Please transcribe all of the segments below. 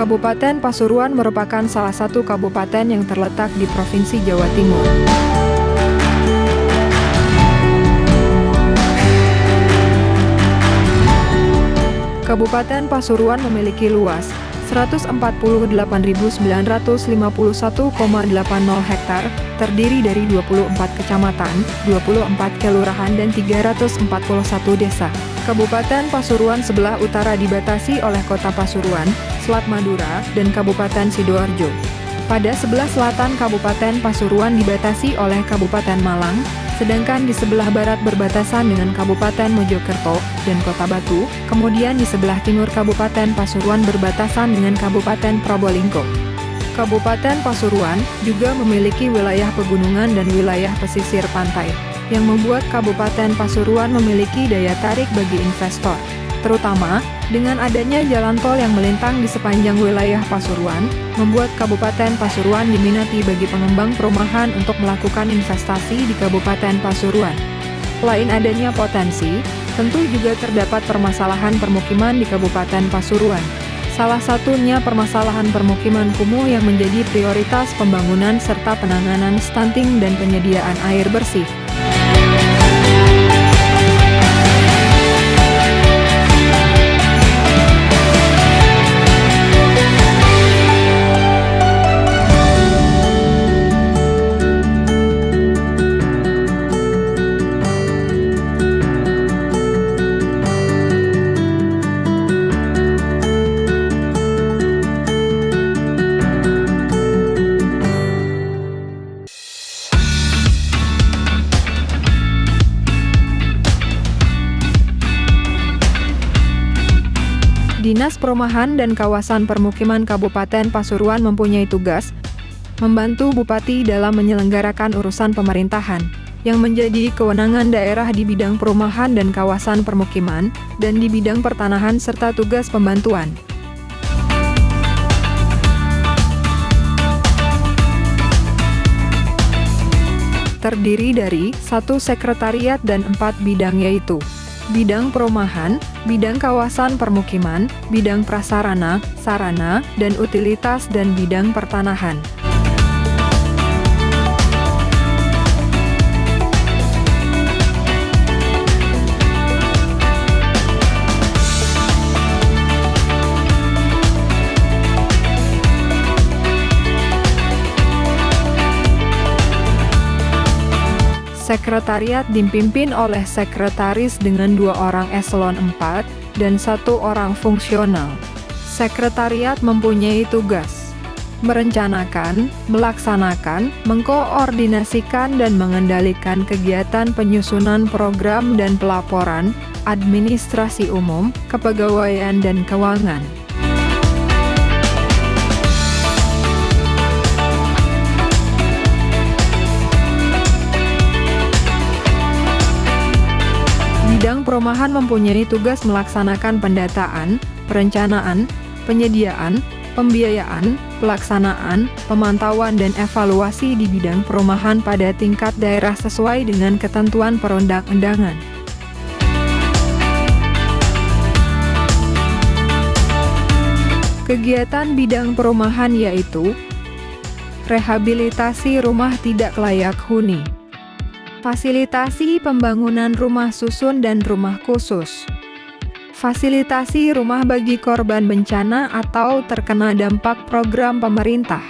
Kabupaten Pasuruan merupakan salah satu kabupaten yang terletak di Provinsi Jawa Timur. Kabupaten Pasuruan memiliki luas 148.951,80 hektar, terdiri dari 24 kecamatan, 24 kelurahan dan 341 desa. Kabupaten Pasuruan sebelah utara dibatasi oleh Kota Pasuruan, Selat Madura, dan Kabupaten Sidoarjo. Pada sebelah selatan Kabupaten Pasuruan dibatasi oleh Kabupaten Malang, sedangkan di sebelah barat berbatasan dengan Kabupaten Mojokerto dan Kota Batu, kemudian di sebelah timur Kabupaten Pasuruan berbatasan dengan Kabupaten Probolinggo. Kabupaten Pasuruan juga memiliki wilayah pegunungan dan wilayah pesisir pantai, yang membuat Kabupaten Pasuruan memiliki daya tarik bagi investor, terutama dengan adanya jalan tol yang melintang di sepanjang wilayah Pasuruan, membuat Kabupaten Pasuruan diminati bagi pengembang perumahan untuk melakukan investasi di Kabupaten Pasuruan. Selain adanya potensi, tentu juga terdapat permasalahan permukiman di Kabupaten Pasuruan. Salah satunya permasalahan permukiman kumuh yang menjadi prioritas pembangunan serta penanganan stunting dan penyediaan air bersih. Dinas Perumahan dan Kawasan Permukiman Kabupaten Pasuruan mempunyai tugas membantu Bupati dalam menyelenggarakan urusan pemerintahan yang menjadi kewenangan daerah di bidang perumahan dan kawasan permukiman dan di bidang pertanahan serta tugas pembantuan. Terdiri dari 1 sekretariat dan 4 bidang, yaitu bidang perumahan, bidang kawasan permukiman, bidang prasarana, sarana, dan utilitas, dan bidang pertanahan. Sekretariat dipimpin oleh sekretaris dengan 2 orang eselon 4 dan 1 orang fungsional. Sekretariat mempunyai tugas merencanakan, melaksanakan, mengkoordinasikan dan mengendalikan kegiatan penyusunan program dan pelaporan, administrasi umum, kepegawaian dan keuangan. Bidang perumahan mempunyai tugas melaksanakan pendataan, perencanaan, penyediaan, pembiayaan, pelaksanaan, pemantauan dan evaluasi di bidang perumahan pada tingkat daerah sesuai dengan ketentuan perundang-undangan. Kegiatan bidang perumahan yaitu rehabilitasi rumah tidak layak huni, fasilitasi pembangunan rumah susun dan rumah khusus, fasilitasi rumah bagi korban bencana atau terkena dampak program pemerintah.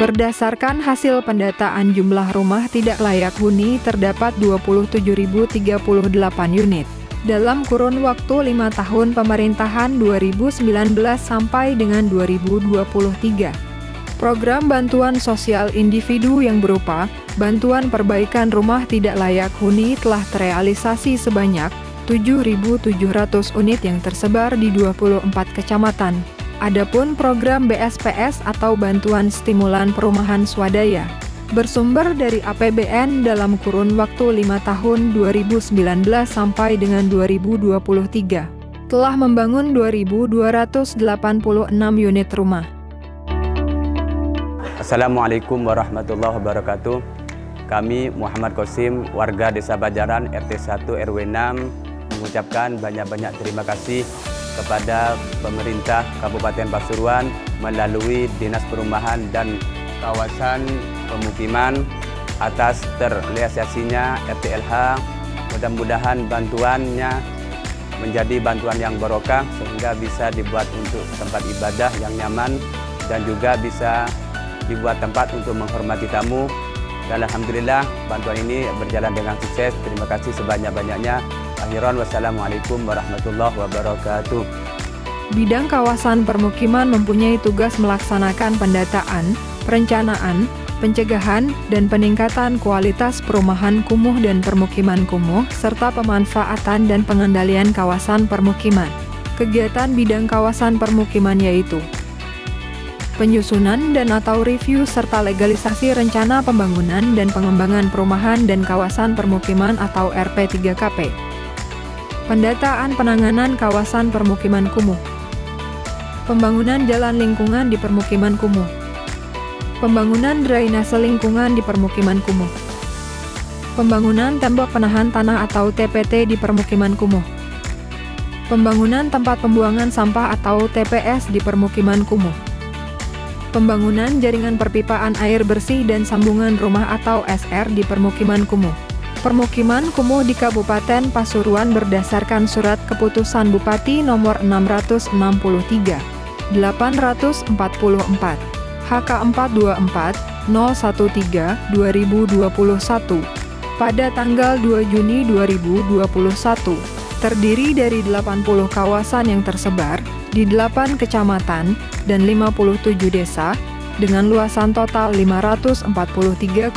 Berdasarkan hasil pendataan jumlah rumah tidak layak huni terdapat 27.038 unit. Dalam kurun waktu 5 tahun pemerintahan 2019 sampai dengan 2023. Program bantuan sosial individu yang berupa bantuan perbaikan rumah tidak layak huni telah terrealisasi sebanyak 7.700 unit yang tersebar di 24 kecamatan. Adapun program BSPS atau bantuan stimulan perumahan swadaya bersumber dari APBN dalam kurun waktu 5 tahun 2019 sampai dengan 2023 telah membangun 2.286 unit rumah. Assalamualaikum warahmatullahi wabarakatuh. Kami Muhammad Qasim, warga Desa Bajaran RT 1 RW 6 mengucapkan banyak-banyak terima kasih kepada pemerintah Kabupaten Pasuruan melalui Dinas Perumahan dan Kawasan Pemukiman atas terrealisasinya RTLH. Mudah-mudahan bantuannya menjadi bantuan yang barokah sehingga bisa dibuat untuk tempat ibadah yang nyaman dan juga bisa dibuat tempat untuk menghormati tamu. Dan alhamdulillah bantuan ini berjalan dengan sukses. Terima kasih sebanyak-banyaknya. Akhiran, wassalamualaikum warahmatullahi wabarakatuh. Bidang kawasan permukiman mempunyai tugas melaksanakan pendataan, perencanaan, pencegahan, dan peningkatan kualitas perumahan kumuh dan permukiman kumuh, serta pemanfaatan dan pengendalian kawasan permukiman. Kegiatan bidang kawasan permukiman yaitu penyusunan dan atau review serta legalisasi rencana pembangunan dan pengembangan perumahan dan kawasan permukiman atau RP3KP. Pendataan penanganan kawasan permukiman kumuh. Pembangunan jalan lingkungan di permukiman kumuh. Pembangunan drainase lingkungan di permukiman kumuh. Pembangunan tembok penahan tanah atau TPT di permukiman kumuh. Pembangunan tempat pembuangan sampah atau TPS di permukiman kumuh. Pembangunan jaringan perpipaan air bersih dan sambungan rumah atau SR di permukiman kumuh. Permukiman kumuh di Kabupaten Pasuruan berdasarkan Surat Keputusan Bupati Nomor 663, 844, HK 424, 013, 2021, pada tanggal 2 Juni 2021, terdiri dari 80 kawasan yang tersebar di 8 kecamatan dan 57 desa dengan luasan total 543,75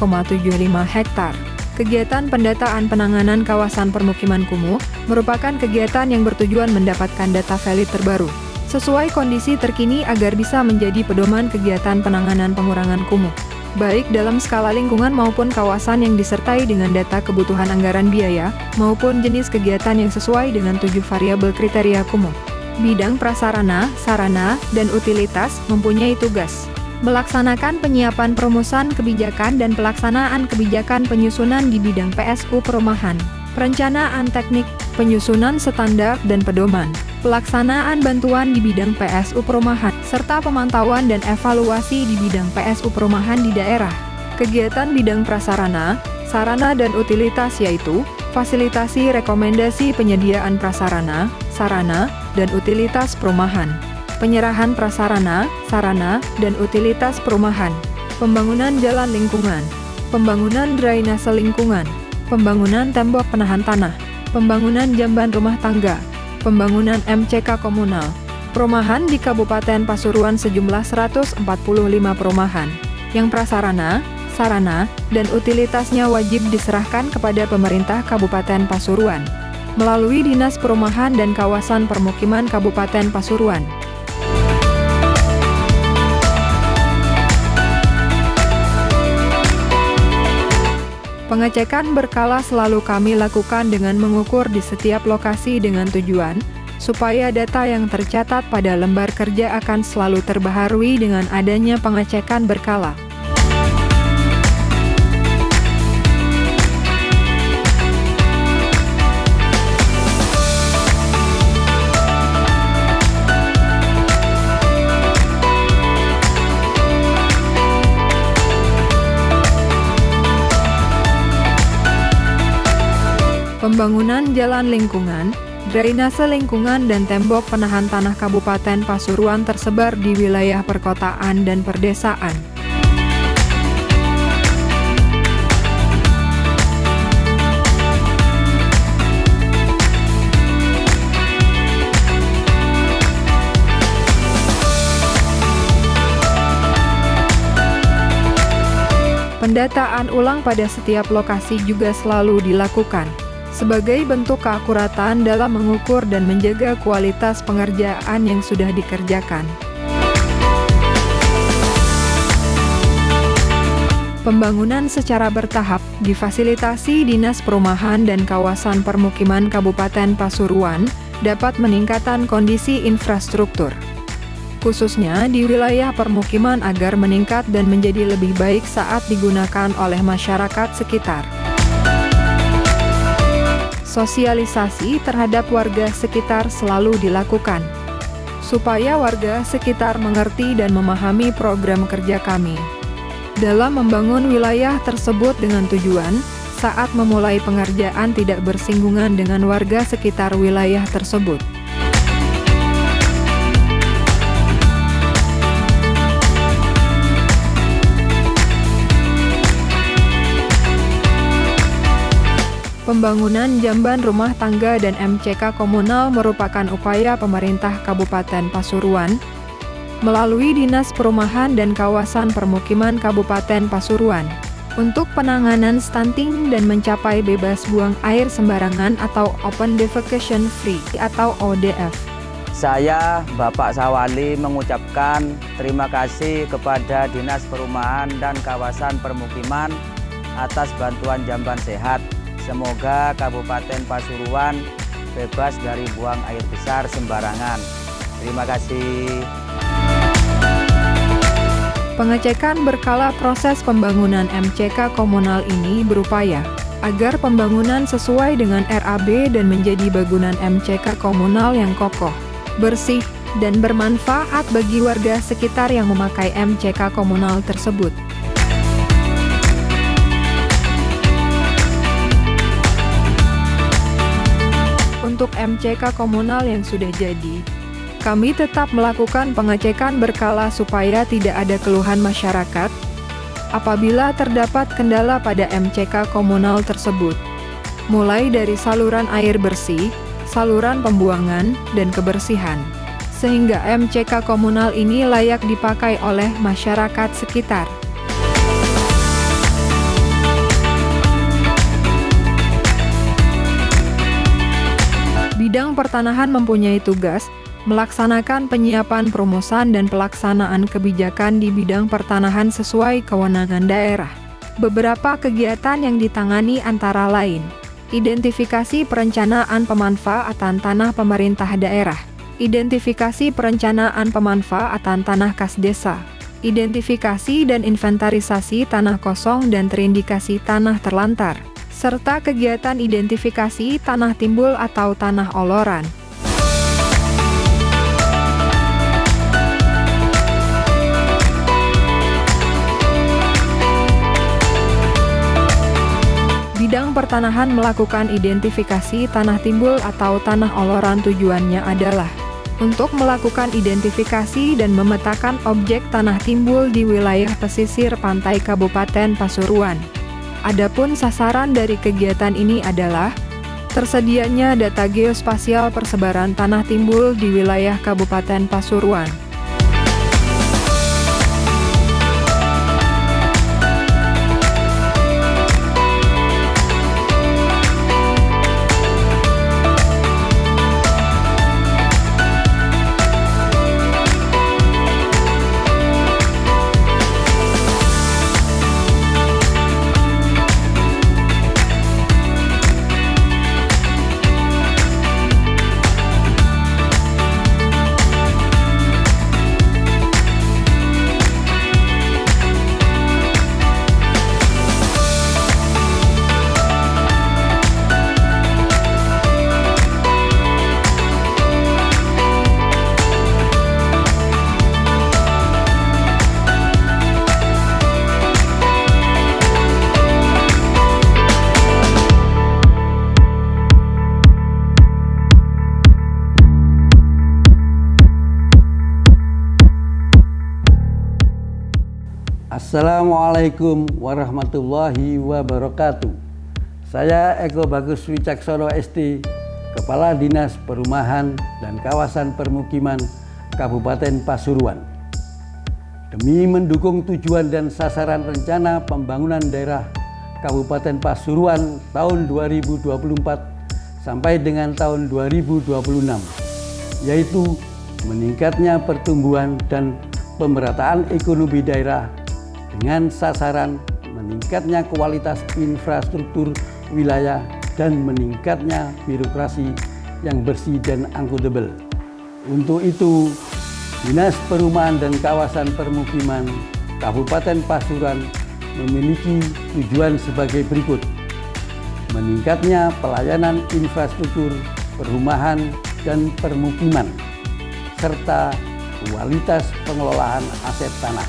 hektar. Kegiatan pendataan penanganan kawasan permukiman kumuh merupakan kegiatan yang bertujuan mendapatkan data valid terbaru sesuai kondisi terkini agar bisa menjadi pedoman kegiatan penanganan pengurangan kumuh, baik dalam skala lingkungan maupun kawasan yang disertai dengan data kebutuhan anggaran biaya maupun jenis kegiatan yang sesuai dengan 7 variabel kriteria kumuh. Bidang prasarana, sarana, dan utilitas mempunyai tugas melaksanakan penyiapan perumusan kebijakan dan pelaksanaan kebijakan penyusunan di bidang PSU perumahan, perencanaan teknik, penyusunan standar dan pedoman, pelaksanaan bantuan di bidang PSU perumahan, serta pemantauan dan evaluasi di bidang PSU perumahan di daerah. Kegiatan bidang prasarana, sarana, dan utilitas yaitu fasilitasi rekomendasi penyediaan prasarana, sarana, dan utilitas perumahan, penyerahan prasarana, sarana, dan utilitas perumahan, pembangunan jalan lingkungan, pembangunan drainase lingkungan, pembangunan tembok penahan tanah, pembangunan jamban rumah tangga, pembangunan MCK komunal, perumahan di Kabupaten Pasuruan sejumlah 145 perumahan, yang prasarana, sarana, dan utilitasnya wajib diserahkan kepada pemerintah Kabupaten Pasuruan melalui Dinas Perumahan dan Kawasan Permukiman Kabupaten Pasuruan. Pengecekan berkala selalu kami lakukan dengan mengukur di setiap lokasi dengan tujuan supaya data yang tercatat pada lembar kerja akan selalu terbaharui dengan adanya pengecekan berkala. Pembangunan jalan lingkungan, drainase lingkungan, dan tembok penahan tanah Kabupaten Pasuruan tersebar di wilayah perkotaan dan perdesaan. Pendataan ulang pada setiap lokasi juga selalu dilakukan sebagai bentuk keakuratan dalam mengukur dan menjaga kualitas pengerjaan yang sudah dikerjakan. Pembangunan secara bertahap difasilitasi Dinas Perumahan dan Kawasan Permukiman Kabupaten Pasuruan dapat meningkatkan kondisi infrastruktur, khususnya di wilayah permukiman agar meningkat dan menjadi lebih baik saat digunakan oleh masyarakat sekitar. Sosialisasi terhadap warga sekitar selalu dilakukan. supaya warga sekitar mengerti dan memahami program kerja kami dalam membangun wilayah tersebut dengan tujuan saat memulai pengerjaan tidak bersinggungan dengan warga sekitar wilayah tersebut. Pembangunan jamban rumah tangga dan MCK komunal merupakan upaya pemerintah Kabupaten Pasuruan melalui Dinas Perumahan dan Kawasan Permukiman Kabupaten Pasuruan untuk penanganan stunting dan mencapai bebas buang air sembarangan atau Open Defecation Free atau ODF. Saya, Bapak Sawali, mengucapkan terima kasih kepada Dinas Perumahan dan Kawasan Permukiman atas bantuan jamban sehat. Semoga Kabupaten Pasuruan bebas dari buang air besar sembarangan. Terima kasih. Pengecekan berkala proses pembangunan MCK komunal ini berupaya agar pembangunan sesuai dengan RAB dan menjadi bangunan MCK komunal yang kokoh, bersih, dan bermanfaat bagi warga sekitar yang memakai MCK komunal tersebut. Untuk MCK komunal yang sudah jadi, kami tetap melakukan pengecekan berkala supaya tidak ada keluhan masyarakat apabila terdapat kendala pada MCK komunal tersebut, mulai dari saluran air bersih, saluran pembuangan, dan kebersihan, sehingga MCK komunal ini layak dipakai oleh masyarakat sekitar. Bidang pertanahan mempunyai tugas melaksanakan penyiapan perumusan dan pelaksanaan kebijakan di bidang pertanahan sesuai kewenangan daerah. Beberapa kegiatan yang ditangani antara lain: identifikasi perencanaan pemanfaatan tanah pemerintah daerah, identifikasi perencanaan pemanfaatan tanah kas desa, identifikasi dan inventarisasi tanah kosong dan terindikasi tanah terlantar, serta kegiatan identifikasi tanah timbul atau tanah oloran. Bidang pertanahan melakukan identifikasi tanah timbul atau tanah oloran tujuannya adalah untuk melakukan identifikasi dan memetakan objek tanah timbul di wilayah pesisir pantai Kabupaten Pasuruan. Adapun sasaran dari kegiatan ini adalah tersedianya data geospasial persebaran tanah timbul di wilayah Kabupaten Pasuruan. Assalamualaikum warahmatullahi wabarakatuh. Saya Eko Bagus Wicaksono ST, Kepala Dinas Perumahan dan Kawasan Permukiman Kabupaten Pasuruan. Demi mendukung tujuan dan sasaran rencana pembangunan daerah Kabupaten Pasuruan tahun 2024 sampai dengan tahun 2026, yaitu meningkatnya pertumbuhan dan pemerataan ekonomi daerah dengan sasaran meningkatnya kualitas infrastruktur wilayah dan meningkatnya birokrasi yang bersih dan akuntabel. Untuk itu, Dinas Perumahan dan Kawasan Permukiman Kabupaten Pasuruan memiliki tujuan sebagai berikut: meningkatnya pelayanan infrastruktur perumahan dan permukiman, serta kualitas pengelolaan aset tanah.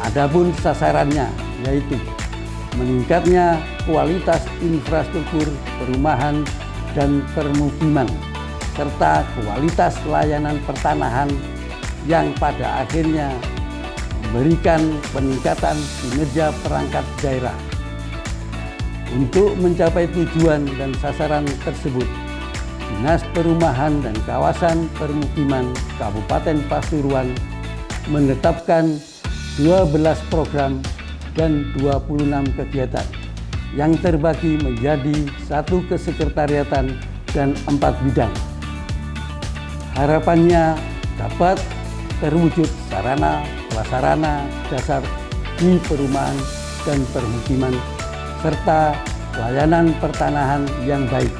Adapun sasarannya yaitu meningkatnya kualitas infrastruktur perumahan dan permukiman, serta kualitas layanan pertanahan yang pada akhirnya memberikan peningkatan kinerja perangkat daerah. Untuk mencapai tujuan dan sasaran tersebut, Dinas Perumahan dan Kawasan Permukiman Kabupaten Pasuruan menetapkan 12 program dan 26 kegiatan yang terbagi menjadi 1 kesekretariatan dan 4 bidang. Harapannya dapat terwujud sarana prasarana dasar di perumahan dan permukiman serta layanan pertanahan yang baik,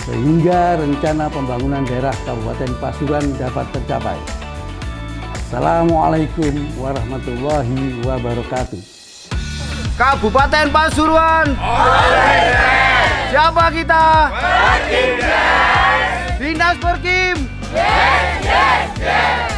sehingga rencana pembangunan daerah Kabupaten Pasuruan dapat tercapai. Assalamualaikum warahmatullahi wabarakatuh. Kabupaten Pasuruan. Siapa kita? Dinas Perkim. Yes.